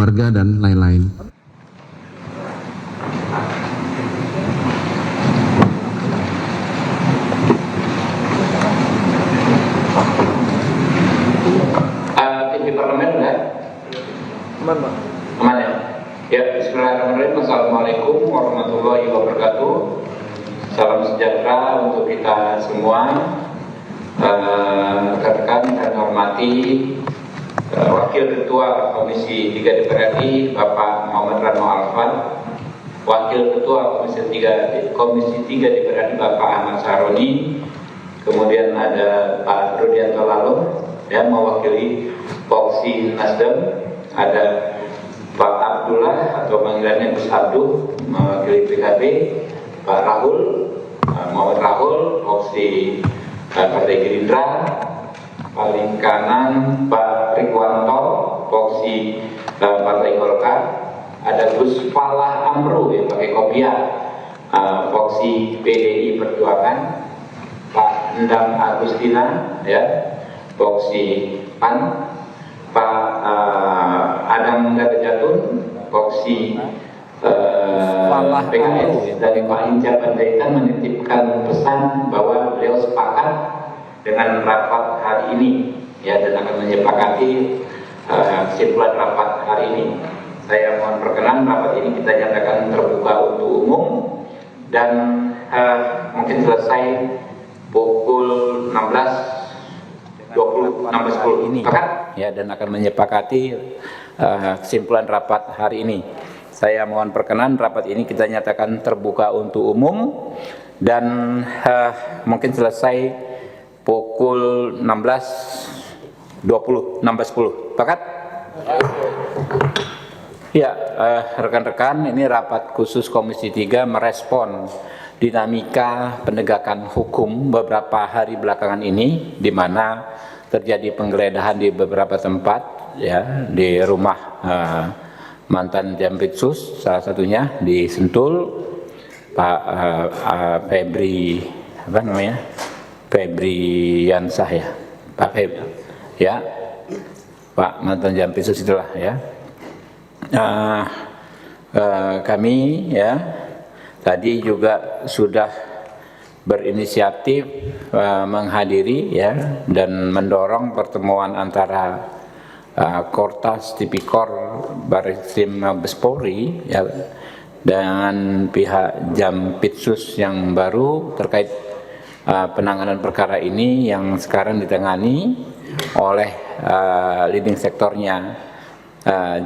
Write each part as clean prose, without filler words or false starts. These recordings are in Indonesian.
keluarga dan lain-lain. TV Parlemen udah? Aman ya? Ya, bismillahirrahmanirrahim. Assalamualaikum warahmatullahi wabarakatuh. Salam sejahtera untuk kita semua. Rekan-rekan dan hormati Wakil Ketua Komisi 3 DPR RI Bapak Muhammad Rano Alfan, Wakil Ketua Komisi 3 DPR RI Bapak Ahmad Saroni, kemudian ada Pak Rudianto Lalo yang mewakili Voksi Nasdem, ada Pak Abdullah atau panggilannya Gus Abduh mewakili PKB, Pak Rahul Muhammad Rahul Voksi Partai Gerindra, paling kanan Pak Rikwanto Voksi Partai Golkar, ada Gus Falah Amru yang pakai kopiah Voksi PDI Perjuangan, Pak Endang Agustina ya Voksi PAN, Pak Adam Darjatun Voksi PKS, dari Pak Hinca Panjaitan menitipkan pesan bahwa beliau sepakat dengan rapat hari ini ya, dan akan menyepakati kesimpulan rapat hari ini. Saya mohon perkenan rapat ini kita nyatakan terbuka untuk umum dan mungkin selesai pukul 16.10 ini ya, dan akan menyepakati kesimpulan rapat hari ini. Saya mohon perkenan rapat ini kita nyatakan terbuka untuk umum dan mungkin selesai pukul 16.10. Pakat? Ya, rekan-rekan, ini rapat khusus Komisi 3 merespon dinamika penegakan hukum beberapa hari belakangan ini, di mana terjadi penggeledahan di beberapa tempat ya, di rumah mantan Jampitsus, salah satunya di Sentul, Pak Febri Yansah ya, Pak Febri ya, Pak mantan Jampitsus itulah ya. Kami ya tadi juga sudah berinisiatif menghadiri ya dan mendorong pertemuan antara Kortas Tipikor Barreskrim Mabes Polri ya dengan pihak Jampitsus yang baru terkait penanganan perkara ini yang sekarang ditangani oleh leading sektornya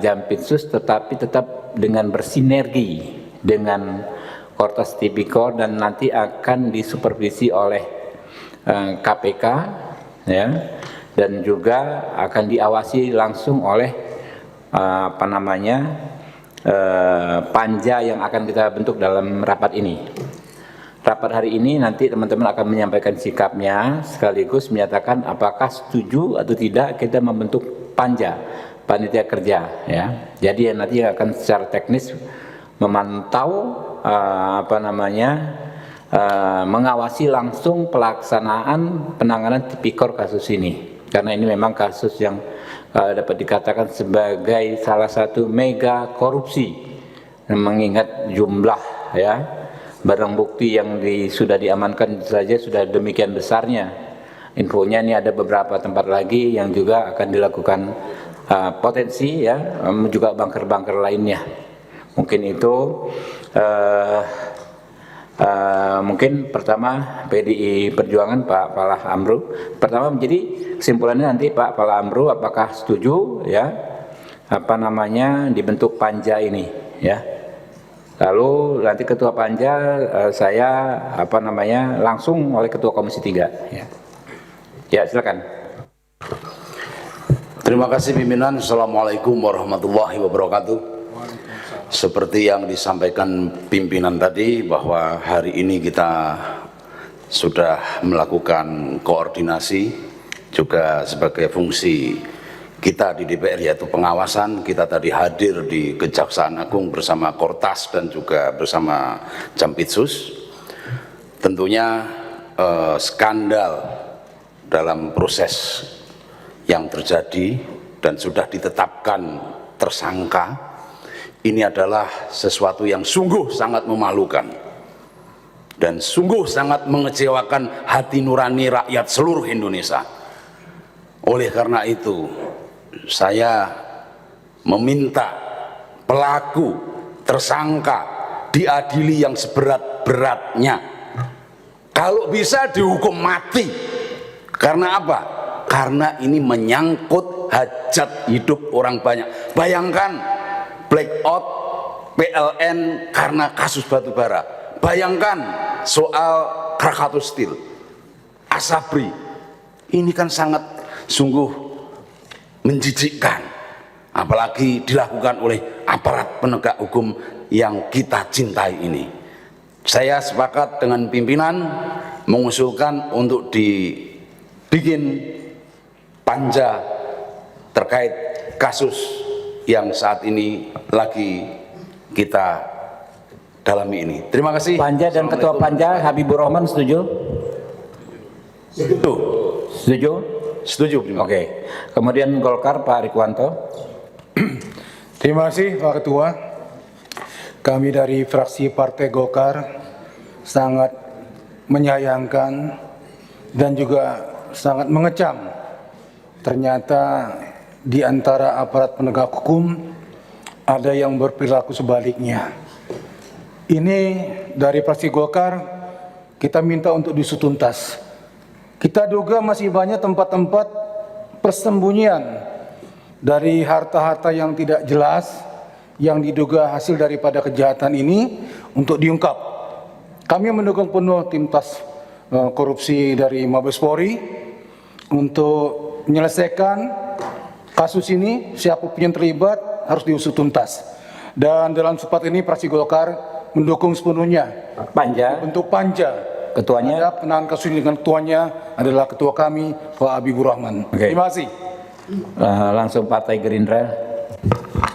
Jampitsus, tetapi tetap dengan bersinergi dengan Kortas Tipikor dan nanti akan disupervisi oleh KPK ya, dan juga akan diawasi langsung oleh panja yang akan kita bentuk dalam rapat ini. Rapat hari ini nanti teman-teman akan menyampaikan sikapnya sekaligus menyatakan apakah setuju atau tidak kita membentuk panja, panitia kerja ya. Jadi nanti akan secara teknis memantau mengawasi langsung pelaksanaan penanganan tipikor kasus ini. Karena ini memang kasus yang dapat dikatakan sebagai salah satu mega korupsi, mengingat jumlah ya barang bukti yang sudah diamankan saja sudah demikian besarnya. Infonya ini ada beberapa tempat lagi yang juga akan dilakukan potensi ya, juga bunker-bunker lainnya. Mungkin itu mungkin pertama PDI Perjuangan Pak Falah Amru. Pertama menjadi kesimpulannya nanti Pak Falah Amru apakah setuju ya dibentuk panja ini ya. Lalu nanti ketua panja saya langsung oleh ketua Komisi 3 ya. Ya, silakan. Terima kasih pimpinan. Assalamualaikum warahmatullahi wabarakatuh. Seperti yang disampaikan pimpinan tadi bahwa hari ini kita sudah melakukan koordinasi juga sebagai fungsi kita di DPR yaitu pengawasan. Kita tadi hadir di Kejaksaan Agung bersama Kortas dan juga bersama Jampitsus. Tentunya skandal dalam proses yang terjadi dan sudah ditetapkan tersangka, ini adalah sesuatu yang sungguh sangat memalukan dan sungguh sangat mengecewakan hati nurani rakyat seluruh Indonesia. Oleh karena itu, saya meminta pelaku tersangka diadili yang seberat-beratnya. Kalau bisa dihukum mati. Karena apa? Karena ini menyangkut hajat hidup orang banyak. Bayangkan blackout PLN karena kasus batubara. Bayangkan soal Krakatau Steel, Asabri. Ini kan sangat sungguh menjijikkan, apalagi dilakukan oleh aparat penegak hukum yang kita cintai ini. Saya sepakat dengan pimpinan mengusulkan untuk dibikin panja terkait kasus yang saat ini lagi kita dalami ini. Terima kasih. Panja dan Ketua Panja Habibur Rahman setuju? Setuju. Setuju? Setuju. Oke. Kemudian Golkar Pak Rikwanto. Terima kasih Pak Ketua. Kami dari fraksi Partai Golkar sangat menyayangkan dan juga sangat mengecam ternyata di antara aparat penegak hukum ada yang berperilaku sebaliknya. Ini dari fraksi Golkar kita minta untuk diusut tuntas. Kita duga masih banyak tempat-tempat persembunyian dari harta-harta yang tidak jelas yang diduga hasil daripada kejahatan ini untuk diungkap. Kami mendukung penuh tim tas korupsi dari Mabes Polri untuk menyelesaikan kasus ini. Siapapun yang terlibat harus diusut tuntas. Dan dalam sempat ini fraksi Golkar mendukung sepenuhnya Panja. bentuk panja. Ketuanya? Ada penanganan kasus ini dengan ketuanya adalah ketua kami Pak Habibur Rahman. Oke. Terima kasih. Langsung Partai Gerindra.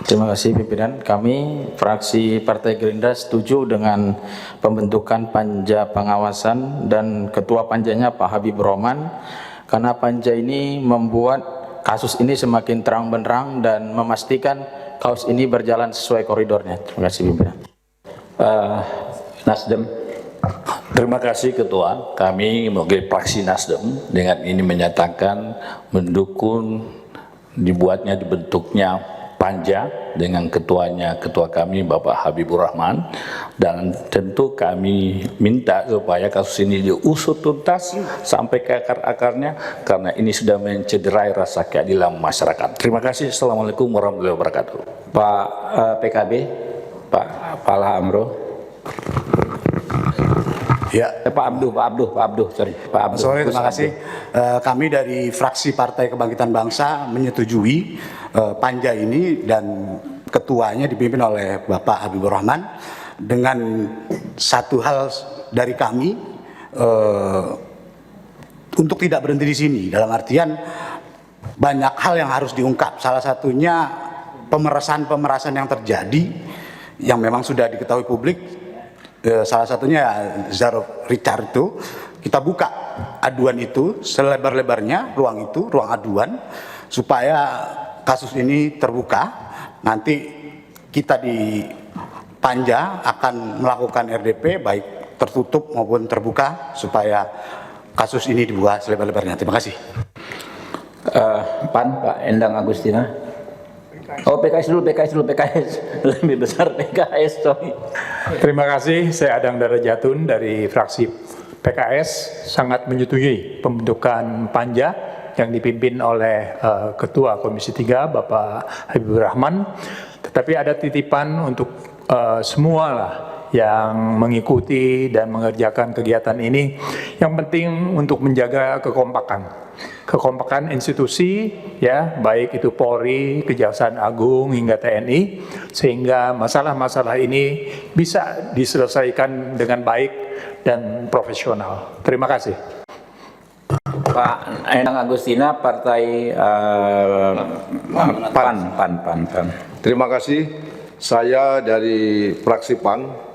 Terima kasih pimpinan. Kami fraksi Partai Gerindra setuju dengan pembentukan panja pengawasan dan ketua panjanya Pak Habibur Rahman, karena panja ini membuat kasus ini semakin terang benderang dan memastikan kasus ini berjalan sesuai koridornya. Terima kasih pimpinan. Nasdem. Terima kasih Ketua. Kami mewakili fraksi Nasdem dengan ini menyatakan mendukung dibentuknya panja dengan ketuanya, ketua kami Bapak Habibur Rahman, dan tentu kami minta supaya kasus ini diusut tuntas sampai ke akar-akarnya karena ini sudah mencederai rasa keadilan masyarakat. Terima kasih. Assalamualaikum warahmatullahi wabarakatuh. Pak PKB, Pak Pala Amro. Ya, Pak Abduh, sorry. Pak Abduh. sore, terima kasih. Kami dari fraksi Partai Kebangkitan Bangsa menyetujui panja ini dan ketuanya dipimpin oleh Bapak Habibur Rahman. Dengan satu hal dari kami untuk tidak berhenti di sini, dalam artian banyak hal yang harus diungkap. Salah satunya pemerasan yang terjadi yang memang sudah diketahui publik. Salah satunya Zaro Richard itu, kita buka aduan itu selebar-lebarnya, ruang aduan, supaya kasus ini terbuka. Nanti kita di panja akan melakukan RDP baik tertutup maupun terbuka supaya kasus ini dibuka selebar-lebarnya. Terima kasih. PAN Pak Endang Agustina. Oh PKS dulu, lebih besar PKS, sorry. Terima kasih, saya Adang Darajatun dari fraksi PKS sangat menyetujui pembentukan panja yang dipimpin oleh Ketua Komisi 3 Bapak Habibur Rahman. Tetapi ada titipan untuk semua lah yang mengikuti dan mengerjakan kegiatan ini. Yang penting untuk menjaga kekompakan institusi, ya, baik itu Polri, Kejaksaan Agung hingga TNI, sehingga masalah-masalah ini bisa diselesaikan dengan baik dan profesional. Terima kasih. Pak Endang Agustina, Partai PAN. Terima kasih. Saya dari fraksi PAN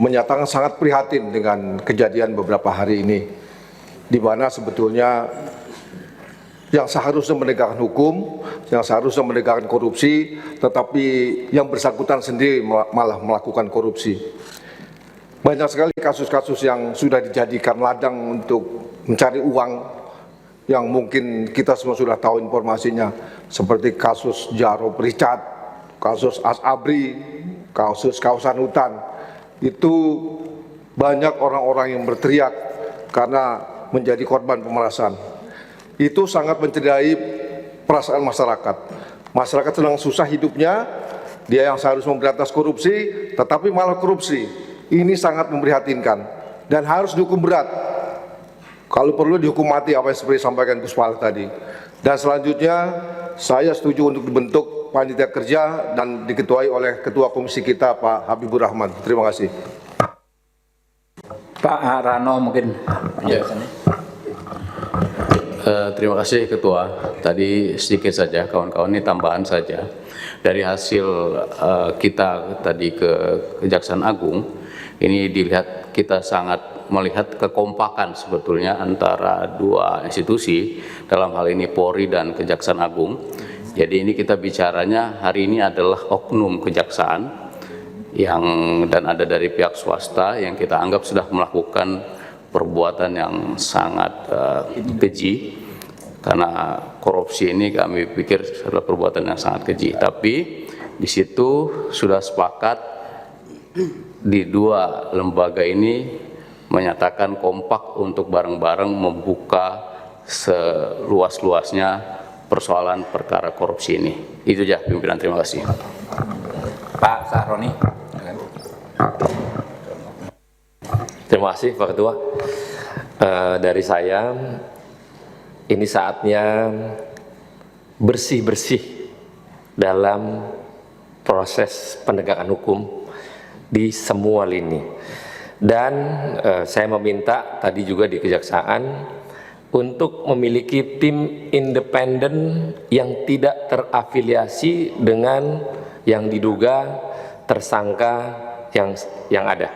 menyatakan sangat prihatin dengan kejadian beberapa hari ini, di mana sebetulnya yang seharusnya menegakkan hukum, yang seharusnya menegakkan korupsi, tetapi yang bersangkutan sendiri malah melakukan korupsi. Banyak sekali kasus-kasus yang sudah dijadikan ladang untuk mencari uang yang mungkin kita semua sudah tahu informasinya, seperti kasus Jaro Richard, kasus Asabri, kasus kawasan hutan. Itu banyak orang-orang yang berteriak karena menjadi korban pemerasan. Itu sangat mencederai perasaan masyarakat. Masyarakat sedang susah hidupnya, dia yang seharusnya memberantas korupsi, tetapi malah korupsi. Ini sangat memprihatinkan dan harus dihukum berat. Kalau perlu dihukum mati, apa yang seperti disampaikan Gus Pala tadi. Dan selanjutnya, saya setuju untuk dibentuk panitia kerja dan diketuai oleh Ketua Komisi kita, Pak Habibur Rahman. Terima kasih. Pak Rano mungkin penjelasannya. Terima kasih Ketua. Tadi sedikit saja kawan-kawan, ini tambahan saja. Dari hasil kita tadi ke Kejaksaan Agung, ini dilihat kita sangat melihat kekompakan sebetulnya antara dua institusi, dalam hal ini Polri dan Kejaksaan Agung. Jadi ini kita bicaranya hari ini adalah oknum kejaksaan dan ada dari pihak swasta yang kita anggap sudah melakukan perbuatan yang sangat keji, karena korupsi ini kami pikir adalah perbuatan yang sangat keji. Tapi di situ sudah sepakat di dua lembaga ini menyatakan kompak untuk bareng-bareng membuka seluas-luasnya persoalan perkara korupsi ini. Itu aja pimpinan, terima kasih. Pak Sahroni. Terima kasih Pak Ketua. Dari saya, ini saatnya bersih-bersih dalam proses penegakan hukum di semua lini. Dan saya meminta tadi juga di Kejaksaan untuk memiliki tim independen yang tidak terafiliasi dengan yang diduga tersangka yang ada.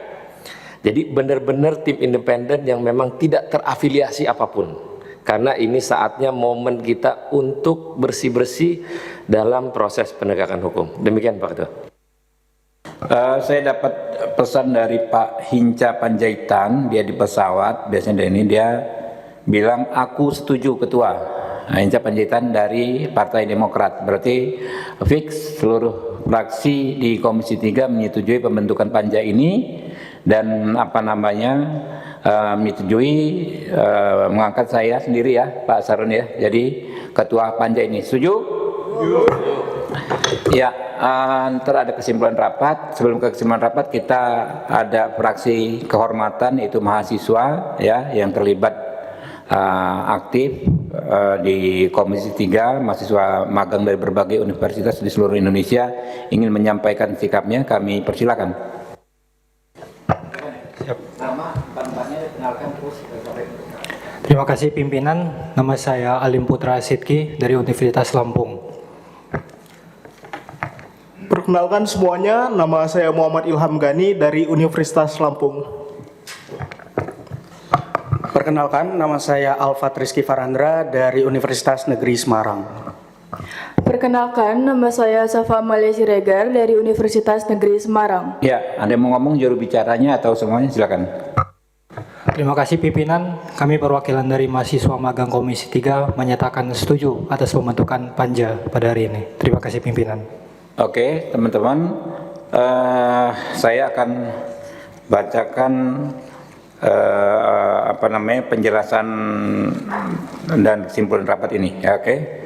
Jadi benar-benar tim independen yang memang tidak terafiliasi apapun. Karena ini saatnya momen kita untuk bersih-bersih dalam proses penegakan hukum. Demikian Pak Ketua. Saya dapat pesan dari Pak Hinca Panjaitan, dia di pesawat, biasanya dari ini dia bilang aku setuju Ketua. Hinca Panjaitan dari Partai Demokrat, berarti fix seluruh fraksi di Komisi 3 menyetujui pembentukan panja ini dan menyetujui mengangkat saya sendiri ya Pak Sarun ya, jadi Ketua panja ini. Setuju? Ya, ntar ada kesimpulan rapat. Sebelum ke kesimpulan rapat kita ada fraksi kehormatan, yaitu mahasiswa ya yang terlibat aktif di Komisi 3, mahasiswa magang dari berbagai universitas di seluruh Indonesia ingin menyampaikan sikapnya. Kami persilakan. Terima kasih pimpinan. Nama saya Alim Putra Sidki dari Universitas Lampung. Perkenalkan semuanya, nama saya Muhammad Ilham Gani dari Universitas Lampung. Perkenalkan, nama saya Alfat Rizky Farandra dari Universitas Negeri Semarang. Perkenalkan, nama saya Safa Amalia Siregar dari Universitas Negeri Semarang. Ya, ada yang mau ngomong juru bicaranya atau semuanya, silakan. Terima kasih pimpinan. Kami perwakilan dari mahasiswa magang Komisi 3 menyatakan setuju atas pembentukan panja pada hari ini. Terima kasih pimpinan. Oke, teman-teman, saya akan bacakan penjelasan dan kesimpulan rapat ini. Ya, oke.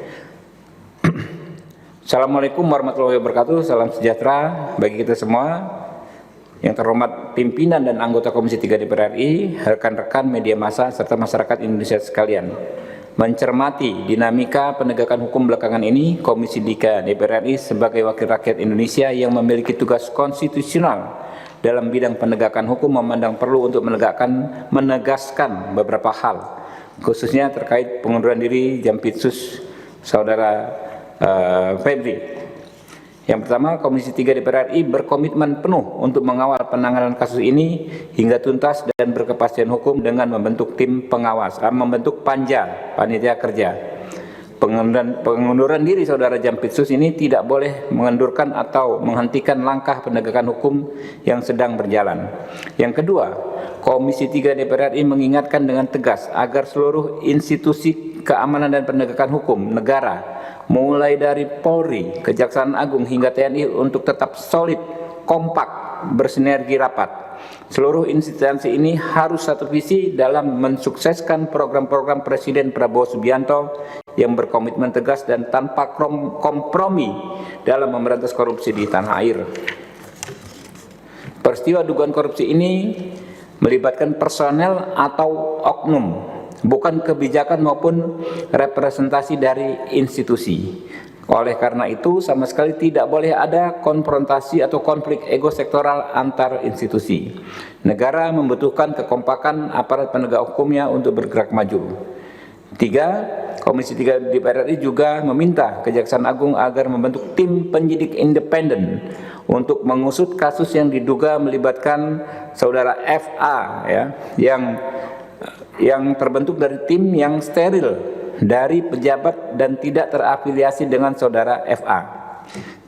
Assalamualaikum warahmatullahi wabarakatuh. Salam sejahtera bagi kita semua. Yang terhormat pimpinan dan anggota Komisi 3 DPR RI, rekan-rekan media massa serta masyarakat Indonesia sekalian. Mencermati dinamika penegakan hukum belakangan ini, Komisi 3 DPR RI sebagai wakil rakyat Indonesia yang memiliki tugas konstitusional dalam bidang penegakan hukum memandang perlu untuk menegaskan beberapa hal, khususnya terkait pengunduran diri Jampitsus Saudara Febri. Yang pertama, Komisi 3 DPR RI berkomitmen penuh untuk mengawal penanganan kasus ini hingga tuntas dan berkepastian hukum dengan membentuk tim pengawas, membentuk panja, panitia kerja. pengunduran diri Saudara Jampitsus ini tidak boleh mengendurkan atau menghentikan langkah penegakan hukum yang sedang berjalan. Yang kedua, Komisi 3 DPR RI mengingatkan dengan tegas agar seluruh institusi keamanan dan penegakan hukum negara, mulai dari Polri, Kejaksaan Agung hingga TNI untuk tetap solid, kompak, bersinergi rapat. Seluruh instansi ini harus satu visi dalam mensukseskan program-program Presiden Prabowo Subianto yang berkomitmen tegas dan tanpa kompromi dalam memberantas korupsi di tanah air. Peristiwa dugaan korupsi ini melibatkan personel atau oknum, bukan kebijakan maupun representasi dari institusi. Oleh karena itu, sama sekali tidak boleh ada konfrontasi atau konflik ego sektoral antar institusi. Negara membutuhkan kekompakan aparat penegak hukumnya untuk bergerak maju. 3. Komisi 3 DPR RI juga meminta Kejaksaan Agung agar membentuk tim penyidik independen untuk mengusut kasus yang diduga melibatkan Saudara FA, ya, yang terbentuk dari tim yang steril dari pejabat dan tidak terafiliasi dengan Saudara FA.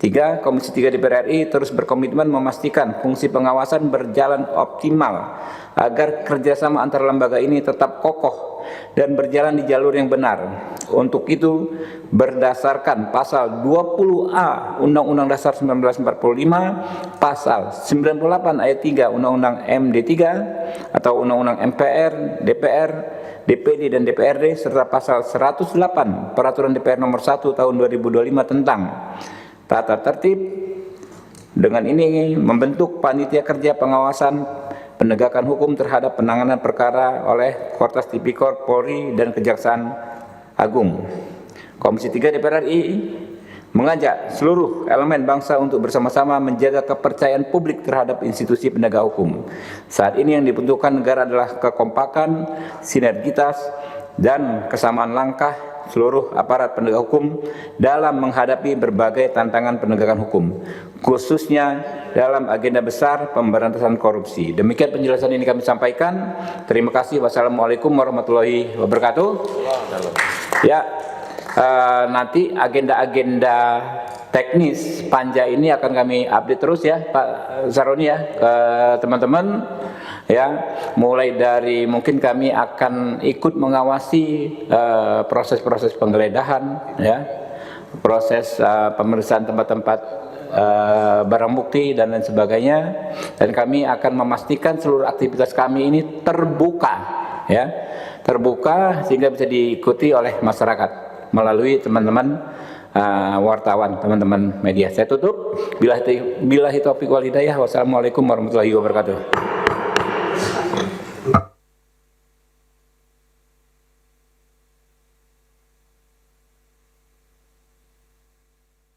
3. Komisi 3 DPR RI terus berkomitmen memastikan fungsi pengawasan berjalan optimal agar kerjasama antar lembaga ini tetap kokoh dan berjalan di jalur yang benar. Untuk itu, berdasarkan pasal 20A Undang-Undang Dasar 1945, pasal 98 ayat 3 Undang-Undang MD 3 atau Undang-Undang MPR, DPR, DPD dan DPRD serta pasal 108 Peraturan DPR nomor 1 tahun 2025 tentang tata tertib. Dengan ini membentuk panitia kerja pengawasan penegakan hukum terhadap penanganan perkara oleh Kortas Tipikor, Polri dan Kejaksaan Agung. Komisi 3 DPR RI mengajak seluruh elemen bangsa untuk bersama-sama menjaga kepercayaan publik terhadap institusi penegak hukum. Saat ini yang dibutuhkan negara adalah kekompakan, sinergitas, dan kesamaan langkah seluruh aparat penegak hukum dalam menghadapi berbagai tantangan penegakan hukum, khususnya dalam agenda besar pemberantasan korupsi. Demikian penjelasan ini kami sampaikan. Terima kasih. Wassalamualaikum warahmatullahi wabarakatuh. Ya, nanti agenda-agenda teknis panja ini akan kami update terus ya Pak Saroni ya ke teman-teman ya, mulai dari mungkin kami akan ikut mengawasi proses-proses penggeledahan ya, proses pemeriksaan tempat-tempat barang bukti dan lain sebagainya, dan kami akan memastikan seluruh aktivitas kami ini terbuka ya, terbuka sehingga bisa diikuti oleh masyarakat melalui teman-teman wartawan, teman-teman media. Saya tutup. Billahi taufiq wal hidayah. Wassalamualaikum warahmatullahi wabarakatuh.